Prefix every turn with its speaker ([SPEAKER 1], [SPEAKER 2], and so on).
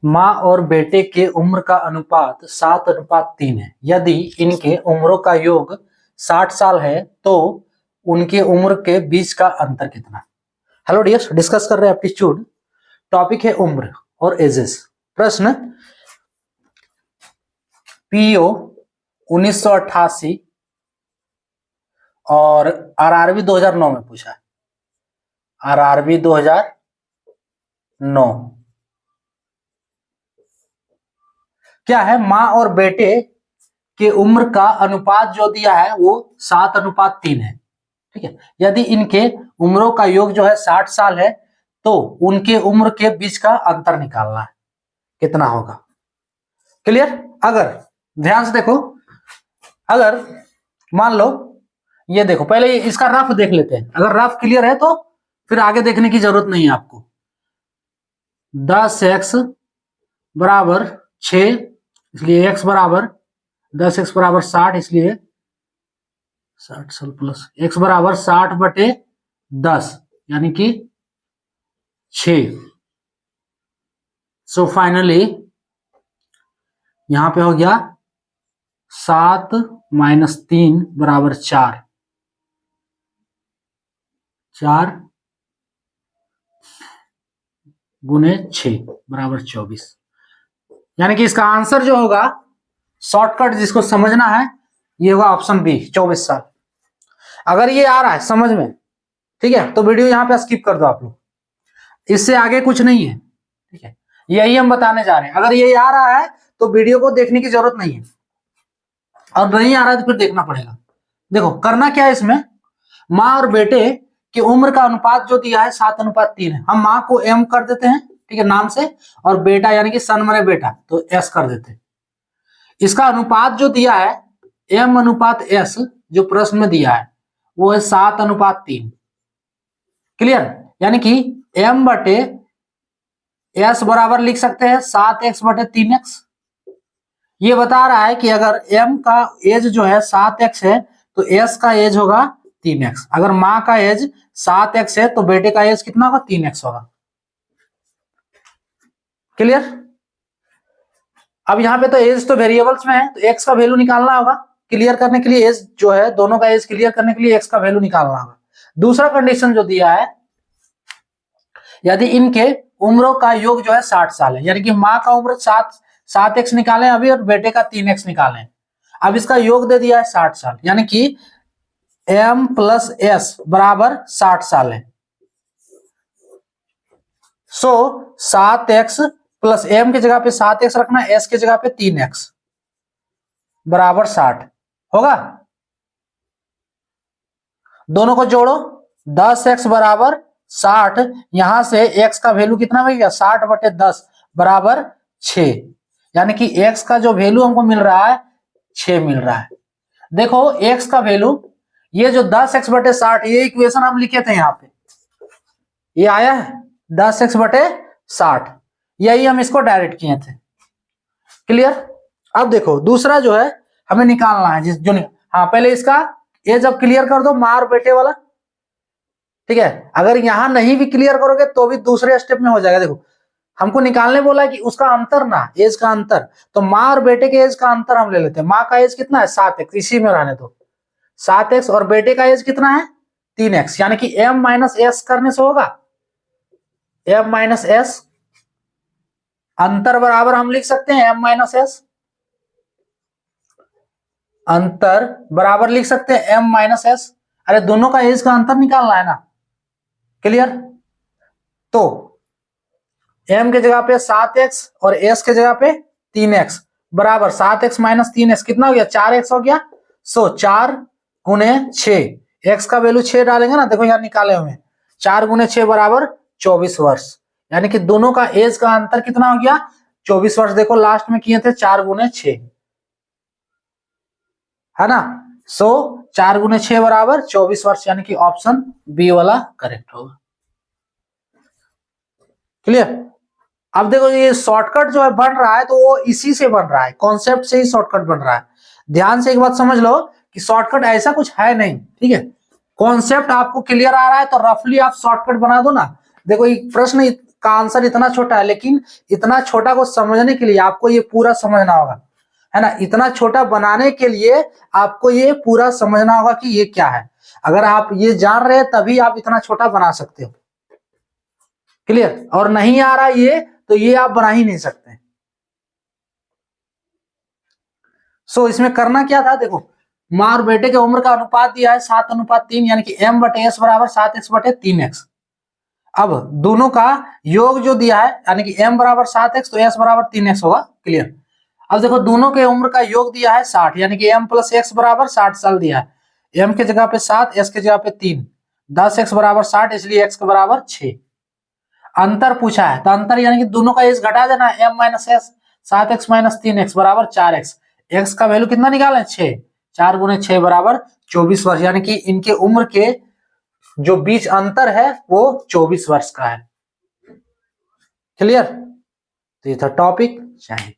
[SPEAKER 1] माँ और बेटे के उम्र का अनुपात 7:3 है। यदि इनके उम्रों का योग 60 साल है तो उनके उम्र के बीच का अंतर कितना। हेलो डियर्स, डिस्कस कर रहे हैं एप्टीट्यूड। टॉपिक है उम्र और एजेस। प्रश्न पीओ 1988 और आरआरबी 2009 में पूछा है। आरआरबी 2009 क्या है? माँ और बेटे के उम्र का अनुपात जो दिया है वो 7:3 है। ठीक है, यदि इनके उम्रों का योग जो है 60 साल है तो उनके उम्र के बीच का अंतर निकालना है, कितना होगा। क्लियर? अगर ध्यान से देखो, अगर मान लो ये देखो, पहले इसका रफ देख लेते हैं। अगर रफ क्लियर है तो फिर आगे देखने की जरूरत नहीं है आपको। 10x बराबर 6, इसलिए x बराबर 10x बराबर 60, इसलिए 60 साल प्लस x बराबर 60/10 यानी कि 6। सो फाइनली यहां पे हो गया 7 - 3 बराबर 4, 4 गुने 6 बराबर 24। यानी कि इसका आंसर जो होगा, शॉर्टकट जिसको समझना है, ये होगा ऑप्शन बी, 24 साल। अगर ये आ रहा है समझ में, ठीक है, तो वीडियो यहां पे स्किप कर दो आप लोग, इससे आगे कुछ नहीं है। ठीक है, यही हम बताने जा रहे हैं। अगर ये आ रहा है तो वीडियो को देखने की जरूरत नहीं है, और नहीं आ रहा है तो फिर देखना पड़ेगा। देखो करना क्या है इसमें, माँ और बेटे की उम्र का अनुपात जो दिया है 7:3 है। हम माँ को एम कर देते हैं, ठीक है, नाम से, और बेटा यानी कि सन मने बेटा तो एस कर देते हैं। इसका अनुपात जो दिया है M/S, जो प्रश्न में दिया है वो है 7:3। क्लियर? यानी कि M/S बराबर लिख सकते हैं 7x/3x। ये बता रहा है कि अगर M का एज जो है 7x है तो S का एज होगा 3x। अगर माँ का एज 7x है तो बेटे का एज कितना होगा? 3x होगा। क्लियर? अब यहाँ पे तो एज तो वेरिएबल्स में है तो x का वैल्यू निकालना होगा। क्लियर करने के लिए एज जो है, दोनों का एज क्लियर करने के लिए x का वैल्यू निकालना होगा। दूसरा कंडीशन जो दिया है, यदि इनके उम्रों का योग जो है 60 साल है, यानी कि माँ का उम्र 7x निकालें अभी और बेटे का 3x निकालें। अब इसका योग दे दिया है 60 साल, यानी कि M+S बराबर 60 साल है। सो 7x प्लस M की जगह पे 7x रखना, S की जगह पे 3x बराबर 60 होगा। दोनों को जोड़ो, 10x बराबर 60, यहां से x का वैल्यू कितना हो गया? 60/10 बराबर 6, यानी कि x का जो वैल्यू हमको मिल रहा है 6 मिल रहा है। देखो x का वैल्यू, ये जो 10x/60, ये इक्वेशन हम लिखे थे यहाँ पे, ये आया है 10x/60, यही हम इसको डायरेक्ट किए थे। क्लियर? अब देखो दूसरा जो है हमें निकालना है, जिस जो हाँ, पहले इसका ये जब क्लियर कर दो, माँ और बेटे वाला। ठीक है, अगर यहां नहीं भी क्लियर करोगे तो भी दूसरे स्टेप में हो जाएगा। देखो हमको निकालने बोला है कि उसका अंतर ना, एज का अंतर, तो माँ और बेटे के एज का अंतर हम ले लेते हैं। माँ का एज कितना है? 7x, इसी में रहने दो 7x, और बेटे का एज कितना है? 3x, यानी कि M-S करने से होगा M-S, अंतर बराबर हम लिख सकते हैं M-S, अंतर बराबर लिख सकते हैं M-S। अरे दोनों का एज का अंतर निकालना है ना। क्लियर? तो M के जगह पे 7x और S के जगह पे 3x बराबर 7x - 3x कितना हो गया? 4x हो गया। सो 4 गुने 6, x का वैल्यू 6 डालेंगे ना, देखो यहाँ निकाले हुए, 4 गुने 6 बराबर 24 वर्ष, यानी कि दोनों का एज का अंतर कितना हो गया? 24 वर्ष। देखो लास्ट में किए थे 4 गुने 6, है ना। सो 4 गुने 6 बराबर 24 वर्ष, यानी कि ऑप्शन बी वाला करेक्ट होगा। क्लियर? अब देखो ये शॉर्टकट जो है बन रहा है तो वो इसी से बन रहा है, कॉन्सेप्ट से ही शॉर्टकट बन रहा है। ध्यान से एक बात समझ लो कि शॉर्टकट ऐसा कुछ है नहीं। ठीक है, कॉन्सेप्ट आपको क्लियर आ रहा है तो रफली आप शॉर्टकट बना दो ना। देखो ये प्रश्न का आंसर इतना छोटा है, लेकिन इतना छोटा को समझने के लिए आपको ये पूरा समझना होगा, है ना। इतना छोटा बनाने के लिए आपको ये पूरा समझना होगा कि ये क्या है। अगर आप ये जान रहे हैं तभी आप इतना छोटा बना सकते हो। क्लियर? और नहीं आ रहा ये तो ये आप बना ही नहीं सकते। सो इसमें करना क्या था, देखो माँ और बेटे के उम्र का अनुपात दिया है 7:3, यानी कि m/s बराबर 7x/3x। अब दोनों का योग जो दिया है, यानी कि m बराबर 7x तो s बराबर 3x होगा। क्लियर? अब देखो दोनों के उम्र का योग दिया है 60, यानी कि m + x बराबर 60 साल दिया है। m के जगह पे 7, s के जगह पे 3, 10x बराबर 60, इसलिए x के बराबर 6। अंतर पूछा है तो अंतर यानी कि दोनों का एज घटा देना है, m - s, 7x - 3x बराबर 4x। x का वैल्यू कितना निकालें, 6, 4 × 6 बराबर 24 वर्ष, यानी कि इनके उम्र के जो बीच अंतर है वो 24 वर्ष का है। क्लियर? तो ये था टॉपिक। चाहिए